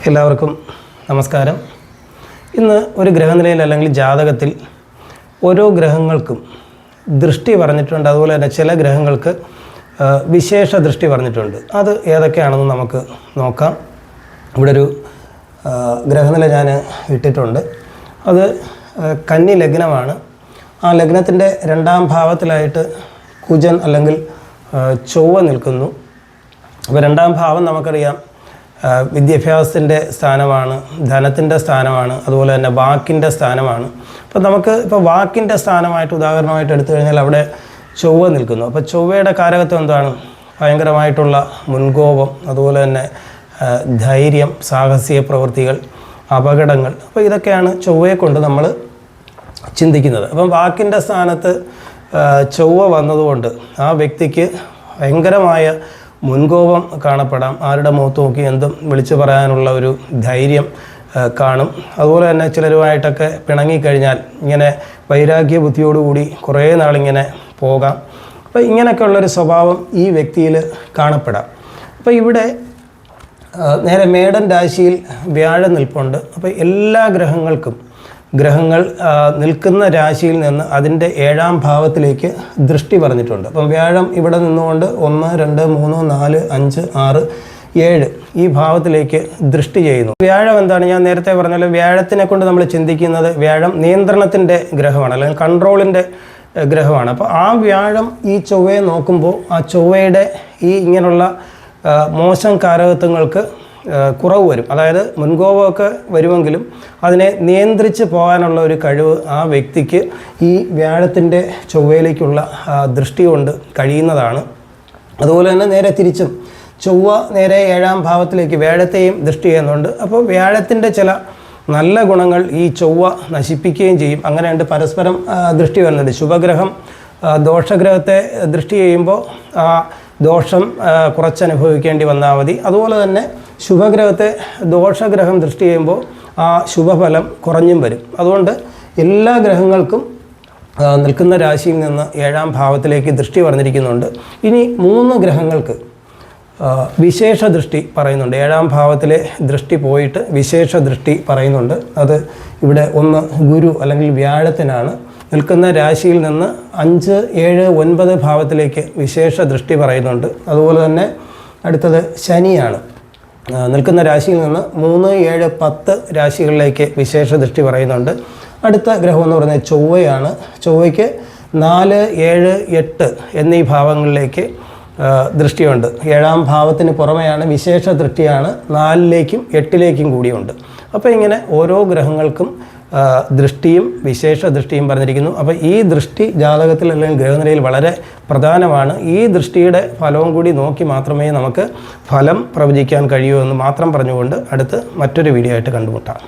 എല്ലാവർക്കും നമസ്കാരം. ഇന്ന് ഒരു ഗ്രഹനിലയിൽ അല്ലെങ്കിൽ ജാതകത്തിൽ ഓരോ ഗ്രഹങ്ങൾക്കും ദൃഷ്ടി പറഞ്ഞിട്ടുണ്ട്. അതുപോലെ തന്നെ ചില ഗ്രഹങ്ങൾക്ക് വിശേഷ ദൃഷ്ടി പറഞ്ഞിട്ടുണ്ട്. അത് ഏതൊക്കെയാണെന്ന് നമുക്ക് നോക്കാം. ഇവിടെ ഒരു ഗ്രഹനില ഞാൻ ഇട്ടിട്ടുണ്ട്. അത് കന്നി ലഗ്നമാണ്. ആ ലഗ്നത്തിൻ്റെ രണ്ടാം ഭാവത്തിലായിട്ട് കുജൻ അല്ലെങ്കിൽ ചൊവ്വ നിൽക്കുന്നു. അപ്പോൾ രണ്ടാം ഭാവം നമുക്കറിയാം വിദ്യാഭ്യാസത്തിൻ്റെ സ്ഥാനമാണ്, ധനത്തിൻ്റെ സ്ഥാനമാണ്, അതുപോലെ തന്നെ വാക്കിൻ്റെ സ്ഥാനമാണ്. അപ്പോൾ നമുക്ക് ഇപ്പോൾ വാക്കിൻ്റെ സ്ഥാനമായിട്ട് ഉദാഹരണമായിട്ട് എടുത്തു കഴിഞ്ഞാൽ അവിടെ ചൊവ്വ നിൽക്കുന്നു. അപ്പോൾ ചൊവ്വയുടെ കാരകത്വം എന്താണ്? ഭയങ്കരമായിട്ടുള്ള മുൻകോപം, അതുപോലെ തന്നെ ധൈര്യം, സാഹസിക പ്രവൃത്തികൾ, അപകടങ്ങൾ. അപ്പോൾ ഇതൊക്കെയാണ് ചൊവ്വയെ കൊണ്ട് നമ്മൾ ചിന്തിക്കുന്നത്. അപ്പം വാക്കിൻ്റെ സ്ഥാനത്ത് ചൊവ്വ വന്നതുകൊണ്ട് ആ വ്യക്തിക്ക് ഭയങ്കരമായ മുൻകോപം കാണപ്പെടാം. ആരുടെ മുഖത്ത് നോക്കി എന്തും വിളിച്ചു പറയാനുള്ള ഒരു ധൈര്യം കാണും. അതുപോലെ തന്നെ ചിലരുമായിട്ടൊക്കെ പിണങ്ങിക്കഴിഞ്ഞാൽ ഇങ്ങനെ വൈരാഗ്യ ബുദ്ധിയോടുകൂടി കുറേ നാളിങ്ങനെ പോകാം. അപ്പോൾ ഇങ്ങനെയൊക്കെയുള്ളൊരു സ്വഭാവം ഈ വ്യക്തിയിൽ കാണപ്പെടാം. അപ്പോൾ ഇവിടെ നേരെ മേടൻ രാശിയിൽ വ്യാഴം നിൽപ്പുണ്ട്. അപ്പോൾ എല്ലാ ഗ്രഹങ്ങൾ നിൽക്കുന്ന രാശിയിൽ നിന്ന് അതിൻ്റെ 7ാം ഭാവത്തിലേക്ക് ദൃഷ്ടി പറഞ്ഞിട്ടുണ്ട്. അപ്പം വ്യാഴം ഇവിടെ നിന്നുകൊണ്ട് 1, 2, 3, 4, 5, 6, 7 ഈ ഭാവത്തിലേക്ക് ദൃഷ്ടി ചെയ്യുന്നു. വ്യാഴം എന്താണ്? ഞാൻ നേരത്തെ പറഞ്ഞല്ലോ, വ്യാഴത്തിനെ കൊണ്ട് നമ്മൾ ചിന്തിക്കുന്നത് വ്യാഴം നിയന്ത്രണത്തിൻ്റെ ഗ്രഹമാണ്, അല്ലെങ്കിൽ കൺട്രോളിൻ്റെ ഗ്രഹമാണ്. അപ്പോൾ ആ വ്യാഴം ഈ ചൊവ്വയെ നോക്കുമ്പോൾ ആ ചൊവ്വയുടെ ഈ ഇങ്ങനെയുള്ള മോശം കാരകത്വങ്ങൾക്ക് കുറവ് വരും. അതായത് മുൻകോപമൊക്കെ വരുമെങ്കിലും അതിനെ നിയന്ത്രിച്ച് പോകാനുള്ള ഒരു കഴിവ് ആ വ്യക്തിക്ക് ഈ വ്യാഴത്തിൻ്റെ ചൊവ്വയിലേക്കുള്ള ദൃഷ്ടി കൊണ്ട് കഴിയുന്നതാണ്. അതുപോലെ തന്നെ നേരെ തിരിച്ചും ചൊവ്വ നേരെ 7ാം ഭാവത്തിലേക്ക് വ്യാഴത്തെയും ദൃഷ്ടി ചെയ്യുന്നുണ്ട്. അപ്പോൾ വ്യാഴത്തിൻ്റെ ചില നല്ല ഗുണങ്ങൾ ഈ ചൊവ്വ നശിപ്പിക്കുകയും ചെയ്യും. അങ്ങനെയുണ്ട് പരസ്പരം ദൃഷ്ടി വരുന്നുണ്ട്. ശുഭഗ്രഹം ദോഷഗ്രഹത്തെ ദൃഷ്ടി ചെയ്യുമ്പോൾ ആ ദോഷം കുറച്ചനുഭവിക്കേണ്ടി വന്നാൽ മതി. അതുപോലെ തന്നെ ശുഭഗ്രഹത്തെ ദോഷഗ്രഹം ദൃഷ്ടി ചെയ്യുമ്പോൾ ആ ശുഭഫലം കുറഞ്ഞും വരും. അതുകൊണ്ട് എല്ലാ ഗ്രഹങ്ങൾക്കും നിൽക്കുന്ന രാശിയിൽ നിന്ന് 7ാം ഭാവത്തിലേക്ക് ദൃഷ്ടി പറഞ്ഞിരിക്കുന്നുണ്ട്. ഇനി 3 ഗ്രഹങ്ങൾക്ക് വിശേഷ ദൃഷ്ടി പറയുന്നുണ്ട്. 7ാം ഭാവത്തിലെ ദൃഷ്ടി പോയിട്ട് വിശേഷ ദൃഷ്ടി പറയുന്നുണ്ട്. അത് ഇവിടെ 1 ഗുരു അല്ലെങ്കിൽ വ്യാഴത്തിനാണ്. നിൽക്കുന്ന രാശിയിൽ നിന്ന് 5, 7, 9 ഭാവത്തിലേക്ക് വിശേഷ ദൃഷ്ടി പറയുന്നുണ്ട്. അതുപോലെ തന്നെ അടുത്തത് ശനിയാണ്. നിൽക്കുന്ന രാശിയിൽ നിന്ന് 3, 7, 10 രാശികളിലേക്ക് വിശേഷ ദൃഷ്ടി പറയുന്നുണ്ട്. അടുത്ത ഗ്രഹം എന്ന് പറയുന്നത് ചൊവ്വയാണ്. ചൊവ്വയ്ക്ക് 4, 7, 8 എന്നീ ഭാവങ്ങളിലേക്ക് ദൃഷ്ടിയുണ്ട്. 7ാം ഭാവത്തിന് പുറമെയാണ് വിശേഷ ദൃഷ്ടിയാണ് 4ലേക്കും 8ലേക്കും കൂടിയുണ്ട്. അപ്പോൾ ഇങ്ങനെ ഓരോ ഗ്രഹങ്ങൾക്കും ദൃഷ്ടിയും വിശേഷ ദൃഷ്ടിയും പറഞ്ഞിരിക്കുന്നു. അപ്പോൾ ഈ ദൃഷ്ടി ജാതകത്തിൽ അല്ലെങ്കിൽ ഗ്രഹനിലയിൽ വളരെ പ്രധാനമാണ്. ഈ ദൃഷ്ടിയുടെ ഫലവും കൂടി നോക്കി മാത്രമേ നമുക്ക് ഫലം പ്രവചിക്കാൻ കഴിയൂ എന്ന് മാത്രം പറഞ്ഞുകൊണ്ട് അടുത്ത് മറ്റൊരു വീഡിയോ ആയിട്ട് കണ്ടുമുട്ടാം.